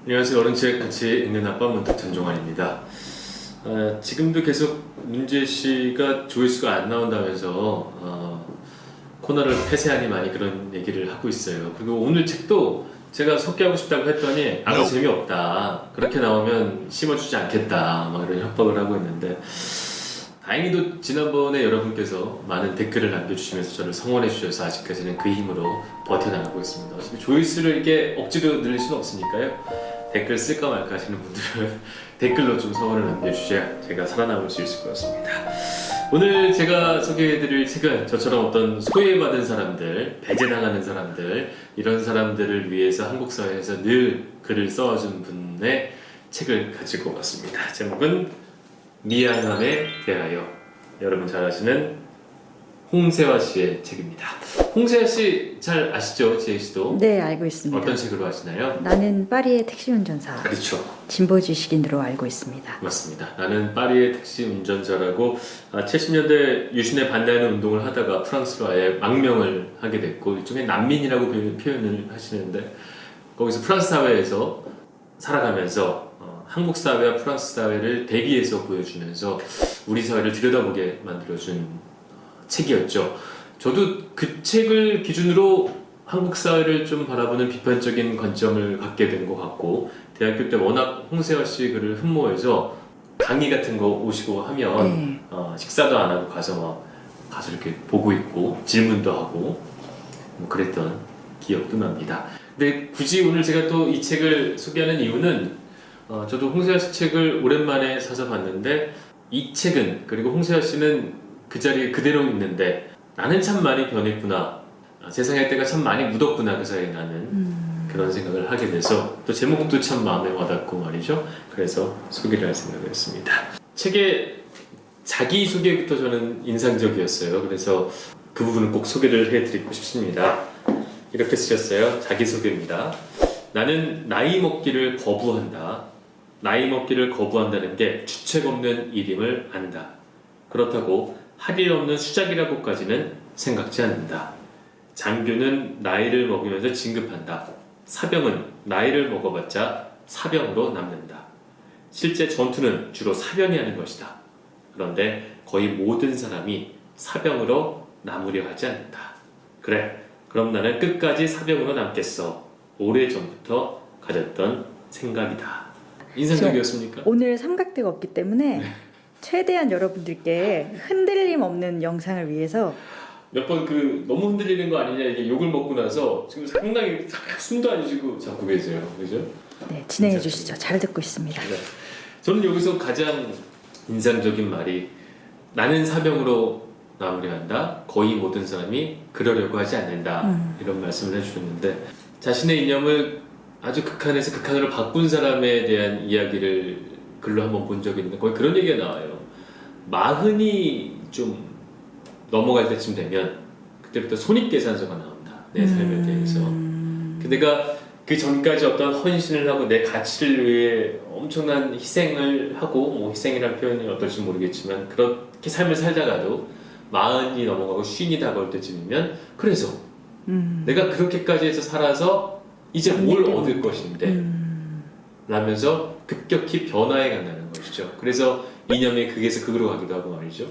안녕하세요. 어른책 같이 읽는 아빠 문득 전종환입니다. 지금도 계속 문재 씨가 조회수가 안 나온다면서 코너를 폐쇄하니 많이 그런 얘기를 하고 있어요. 그리고 오늘 책도 제가 소개하고 싶다고 했더니 아무 재미없다. 그렇게 나오면 심어주지 않겠다. 막 이런 협박을 하고 있는데 다행히도 지난번에 여러분께서 많은 댓글을 남겨주시면서 저를 성원해 주셔서 아직까지는 그 힘으로 버텨나가고 있습니다. 어차피 조회수를 이렇게 억지로 늘릴 수는 없으니까요. 댓글 쓸까 말까 하시는 분들은 댓글로 좀 성원을 남겨주셔야 제가 살아남을 수 있을 것 같습니다. 오늘 제가 소개해드릴 책은 저처럼 어떤 소외받은 사람들, 배제당하는 사람들, 이런 사람들을 위해서 한국 사회에서 늘 글을 써준 분의 책을 가지고 왔습니다. 제목은 미안함에 대하여. 여러분 잘 아시는 홍세화 씨의 책입니다. 홍세화 씨 잘 아시죠? 지혜 씨도? 네, 알고 있습니다. 어떤 책으로 아시나요? 나는 파리의 택시 운전사. 그렇죠. 진보 지식인으로 알고 있습니다. 맞습니다. 나는 파리의 택시 운전자라고 70년대 유신에 반대하는 운동을 하다가 프랑스로 아예 망명을 하게 됐고 일종의 난민이라고 표현을 하시는데 거기서 프랑스 사회에서 살아가면서 한국 사회와 프랑스 사회를 대비해서 보여주면서 우리 사회를 들여다보게 만들어준 책이었죠. 저도 그 책을 기준으로 한국 사회를 좀 바라보는 비판적인 관점을 갖게 된 것 같고 대학교 때 워낙 홍세화 씨 글을 흠모해서 강의 같은 거 오시고 하면 식사도 안 하고 가서 이렇게 보고 있고 질문도 하고 뭐 그랬던 기억도 납니다. 근데 굳이 오늘 제가 또 이 책을 소개하는 이유는 저도 홍세화 씨 책을 오랜만에 사서 봤는데 이 책은 그리고 홍세화 씨는 그 자리에 그대로 있는데 나는 참 많이 변했구나. 세상의 때가 참 많이 묻었구나 그 사이에 나는 그런 생각을 하게 돼서 또 제목도 참 마음에 와닿고 말이죠. 그래서 소개를 할 생각을 했습니다. 책의 자기소개부터 저는 인상적이었어요. 그래서 그 부분은 꼭 소개를 해드리고 싶습니다. 이렇게 쓰셨어요. 자기소개입니다. 나는 나이 먹기를 거부한다. 나이 먹기를 거부한다는 게 주책 없는 일임을 안다. 그렇다고 할 일 없는 수작이라고까지는 생각지 않는다. 장교는 나이를 먹으면서 진급한다. 사병은 나이를 먹어봤자 사병으로 남는다. 실제 전투는 주로 사병이 하는 것이다. 그런데 거의 모든 사람이 사병으로 남으려 하지 않는다. 그래, 그럼 나는 끝까지 사병으로 남겠어. 오래전부터 가졌던 생각이다. 인상적이었습니까? 오늘 삼각대가 없기 때문에 네. 최대한 여러분들께 흔들림 없는 영상을 위해서 몇 번 너무 흔들리는 거 아니냐 이게 욕을 먹고 나서 지금 상당히 숨도 안 쉬고 잡고 계세요. 그죠? 네, 진행해 주시죠. 잘 듣고 있습니다. 네. 저는 여기서 가장 인상적인 말이 나는 사병으로 남으려 한다. 거의 모든 사람이 그러려고 하지 않는다. 이런 말씀을 해주셨는데 자신의 이념을 아주 극한에서 극한으로 바꾼 사람에 대한 이야기를 글로 한번 본 적이 있는데 거의 그런 얘기가 나와요. 마흔이 좀 넘어갈 때쯤 되면 그때부터 손익계산서가 나온다. 내 삶에 대해서. 내가 그 전까지 어떤 헌신을 하고 내 가치를 위해 엄청난 희생을 하고 뭐 희생이라는 표현이 어떨지 모르겠지만 그렇게 삶을 살다가도 마흔이 넘어가고 쉰이 다가올 때쯤이면 그래서 내가 그렇게까지 해서 살아서 이제 뭘 얻을 것인데 라면서 급격히 변화해 간다는 것이죠. 그래서 이념이 극에서 극으로 가기도 하고 말이죠.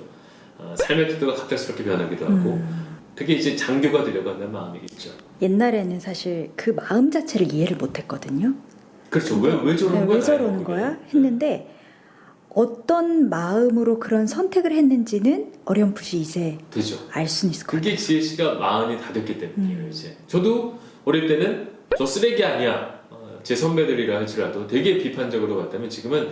삶의 태도가 갑작스럽게 변하기도 하고 그게 이제 장교가 되려고 한다는 마음이겠죠. 옛날에는 사실 그 마음 자체를 이해를 못했거든요. 그렇죠. 왜 저러는 거야? 왜 저러는 거야? 했는데 어떤 마음으로 그런 선택을 했는지는 어렴풋이 이제 되죠. 알 수는 있을 것 같아요. 그게 지혜 씨가 마흔이 다 됐기 때문이에요. 이제 저도 어릴 때는 저 쓰레기 아니야. 제 선배들이라 할지라도 되게 비판적으로 봤다면 지금은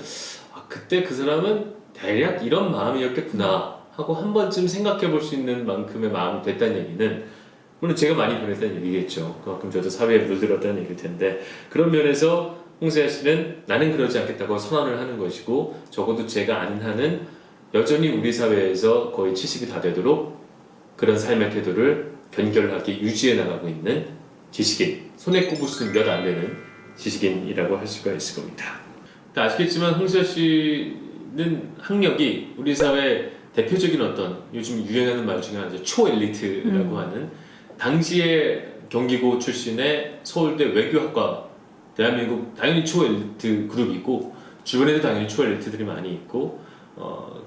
그때 그 사람은 대략 이런 마음이었겠구나 하고 한 번쯤 생각해 볼 수 있는 만큼의 마음이 됐다는 얘기는 물론 제가 많이 변했다는 얘기겠죠. 그만큼 저도 사회에 물들었다는 얘기일 텐데 그런 면에서 홍세화 씨는 나는 그러지 않겠다고 선언을 하는 것이고 적어도 제가 아는 한은 여전히 우리 사회에서 거의 70이 다 되도록 그런 삶의 태도를 견결하게 유지해 나가고 있는 지식인, 손에 꼽을 수는 몇 안 되는 지식인이라고 할 수가 있을 겁니다. 아시겠지만 홍세화 씨는 학력이 우리 사회 대표적인 어떤 요즘 유행하는 말 중에 하나죠. 초엘리트라고 하는 당시에 경기고 출신의 서울대 외교학과 대한민국 당연히 초엘리트 그룹이고 주변에도 당연히 초엘리트들이 많이 있고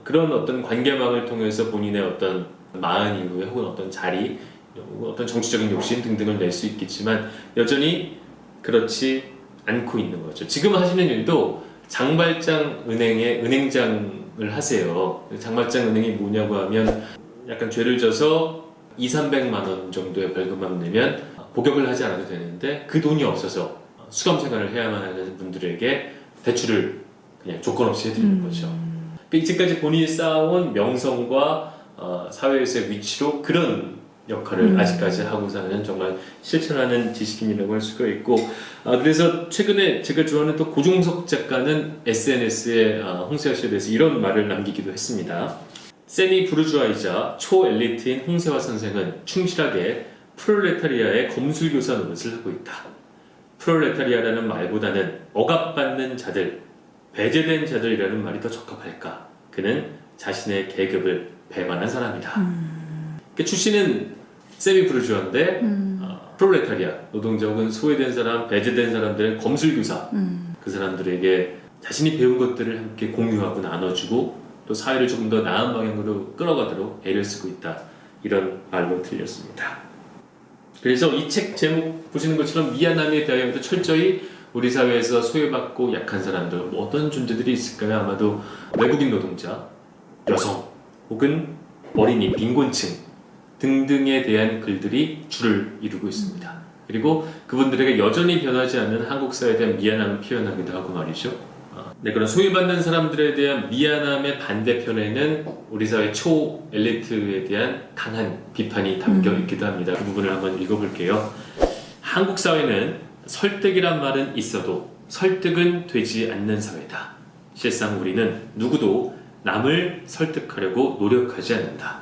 그런 어떤 관계망을 통해서 본인의 어떤 마흔 이후에 혹은 어떤 자리 혹은 어떤 정치적인 욕심 등등을 낼 수 있겠지만 여전히 그렇지 않고 있는 거죠. 지금 하시는 일도 장발장 은행의 은행장을 하세요. 장발장 은행이 뭐냐고 하면 약간 죄를 져서 200~300만 원 정도의 벌금만 내면 복역을 하지 않아도 되는데 그 돈이 없어서 수감 생활을 해야만 하는 분들에게 대출을 그냥 조건 없이 해드리는 거죠. 그러니까 이제까지 본인이 쌓아온 명성과 사회에서의 위치로 그런 역할을 아직까지 하고 사는 정말 실천하는 지식인이라고 할 수가 있고 그래서 최근에 제가 좋아하는 또 고종석 작가는 SNS에 홍세화 씨에 대해서 이런 말을 남기기도 했습니다. 세미 부르주아이자 초엘리트인 홍세화 선생은 충실하게 프롤레타리아의 검술교사 노릇을 하고 있다. 프롤레타리아라는 말보다는 억압받는 자들, 배제된 자들이라는 말이 더 적합할까? 그는 자신의 계급을 배반한 사람이다. 그 출신은 세미 부르주아인데 프롤레타리아, 노동자 혹은 소외된 사람, 배제된 사람들의 검술교사 그 사람들에게 자신이 배운 것들을 함께 공유하고 나눠주고 또 사회를 조금 더 나은 방향으로 끌어가도록 애를 쓰고 있다. 이런 말로 들렸습니다. 그래서 이 책 제목 보시는 것처럼 미안함에 대하여도 철저히 우리 사회에서 소외받고 약한 사람들 뭐 어떤 존재들이 있을까요? 아마도 외국인 노동자, 여성 혹은 어린이, 빈곤층 등등에 대한 글들이 줄을 이루고 있습니다. 그리고 그분들에게 여전히 변하지 않는 한국 사회에 대한 미안함을 표현하기도 하고 말이죠. 네, 그런 소외받는 사람들에 대한 미안함의 반대편에는 우리 사회 초엘리트에 대한 강한 비판이 담겨 있기도 합니다. 그 부분을 한번 읽어볼게요. 한국 사회는 설득이란 말은 있어도 설득은 되지 않는 사회다. 실상 우리는 누구도 남을 설득하려고 노력하지 않는다.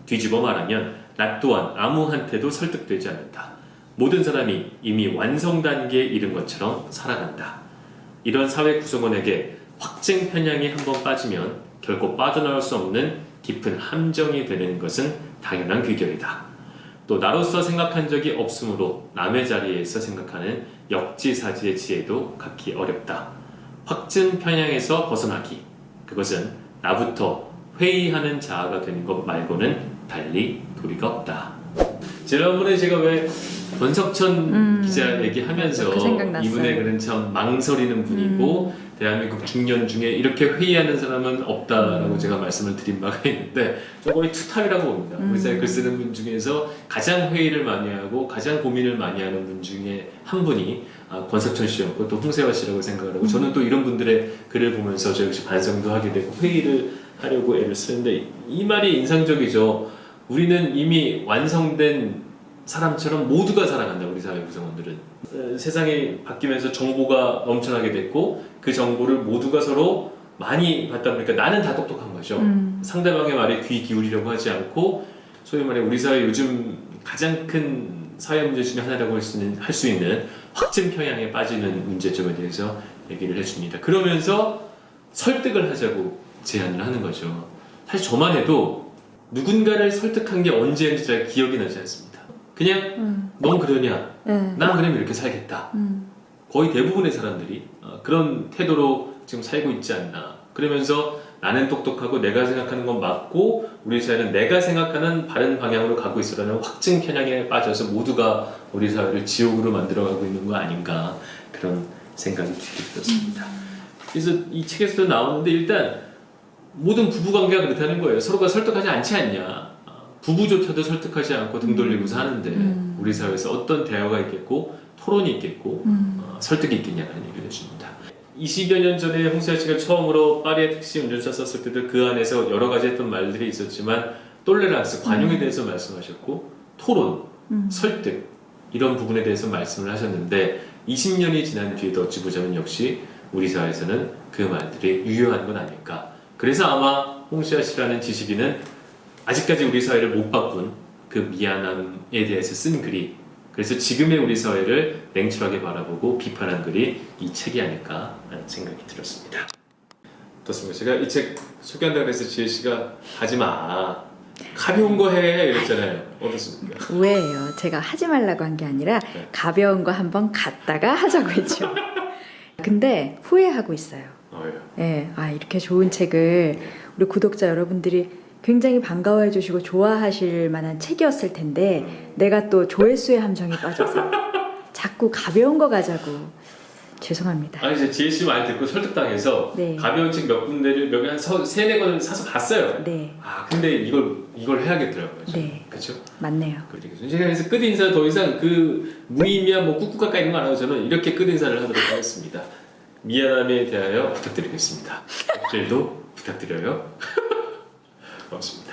뒤집어 말하면 나 또한 아무한테도 설득되지 않는다. 모든 사람이 이미 완성 단계에 이른 것처럼 살아간다. 이런 사회 구성원에게 확증 편향이 한번 빠지면 결코 빠져나올 수 없는 깊은 함정이 되는 것은 당연한 귀결이다. 또 나로서 생각한 적이 없으므로 남의 자리에서 생각하는 역지사지의 지혜도 갖기 어렵다. 확증 편향에서 벗어나기, 그것은 나부터 회의하는 자아가 되는 것 말고는 달리 도리가 없다. 지난번에 제가 왜 권석천 기자 얘기하면서 이분의 글은 참 망설이는 분이고 대한민국 중년 중에 이렇게 회의하는 사람은 없다라고 제가 말씀을 드린 바가 있는데 저 거의 투탑이라고 봅니다. 우리 사회 글 쓰는 분 중에서 가장 회의를 많이 하고 가장 고민을 많이 하는 분 중에 한 분이 권석천 씨였고 또 홍세화 씨라고 생각을 하고 저는 또 이런 분들의 글을 보면서 저 역시 반성도 하게 되고 회의를 하려고 애를 쓰는데 이 말이 인상적이죠. 우리는 이미 완성된 사람처럼 모두가 살아간다. 우리 사회 구성원들은 세상이 바뀌면서 정보가 넘쳐나게 됐고 그 정보를 모두가 서로 많이 받다 보니까 나는 다 똑똑한 거죠. 상대방의 말에 귀 기울이려고 하지 않고 소위 말해 우리 사회 요즘 가장 큰 사회 문제 중에 하나라고 할 수 있는 확증 편향에 빠지는 문제점에 대해서 얘기를 해줍니다. 그러면서 설득을 하자고 제안을 하는 거죠. 사실 저만 해도 누군가를 설득한 게 언제인지 잘 기억이 나지 않습니다. 그냥 넌 그러냐? 난 그러면 이렇게 살겠다. 거의 대부분의 사람들이 그런 태도로 지금 살고 있지 않나. 그러면서 나는 똑똑하고 내가 생각하는 건 맞고 우리 사회는 내가 생각하는 바른 방향으로 가고 있으라는 확증 편향에 빠져서 모두가 우리 사회를 지옥으로 만들어가고 있는 거 아닌가 그런 생각이 들었습니다. 그래서 이 책에서도 나오는데 일단 모든 부부관계가 그렇다는 거예요. 서로가 설득하지 않지 않냐. 부부조차도 설득하지 않고 등 돌리고 사는데 우리 사회에서 어떤 대화가 있겠고 토론이 있겠고 설득이 있겠냐는 얘기를 해줍니다. 20여 년 전에 홍세화 씨가 처음으로 파리의 택시 운전사 썼을 때도 그 안에서 여러 가지 했던 말들이 있었지만 똘레란스, 관용에 대해서 말씀하셨고 토론, 설득 이런 부분에 대해서 말씀을 하셨는데 20년이 지난 뒤에도 어찌 보자면 역시 우리 사회에서는 그 말들이 유효한 건 아닐까. 그래서 아마 홍세화 씨라는 지식인은 아직까지 우리 사회를 못 바꾼 그 미안함에 대해서 쓴 글이 그래서 지금의 우리 사회를 냉철하게 바라보고 비판한 글이 이 책이 아닐까 하는 생각이 들었습니다. 어떻습니까? 제가 이 책 소개한다고 해서 지혜 씨가 하지마 가벼운 거 해 이랬잖아요. 어떻습니까? 오해예요. 제가 하지 말라고 한 게 아니라 네. 가벼운 거 한번 갔다가 하자고 했죠. 근데 후회하고 있어요. 예. 예, 아 이렇게 좋은 책을 우리 구독자 여러분들이 굉장히 반가워해 주시고 좋아하실 만한 책이었을 텐데 내가 또 조회수의 함정에 빠져서 자꾸 가벼운 거 가자고. 죄송합니다. 아니 이제 지혜 씨 말 듣고 설득당해서 네. 가벼운 책 몇 군데를 몇한 세네 권을 사서 봤어요. 네, 아 근데 이걸 해야겠더라고요. 네. 그렇죠? 맞네요. 제가 그래서 끝 인사 더 이상 그 무의미한 뭐 꾹꾹 가까이 있는 거 안 하고 저는 이렇게 끝 인사를 하도록 하겠습니다. 미안함에 대하여 부탁드리겠습니다. 일도 부탁드려요. 고맙습니다.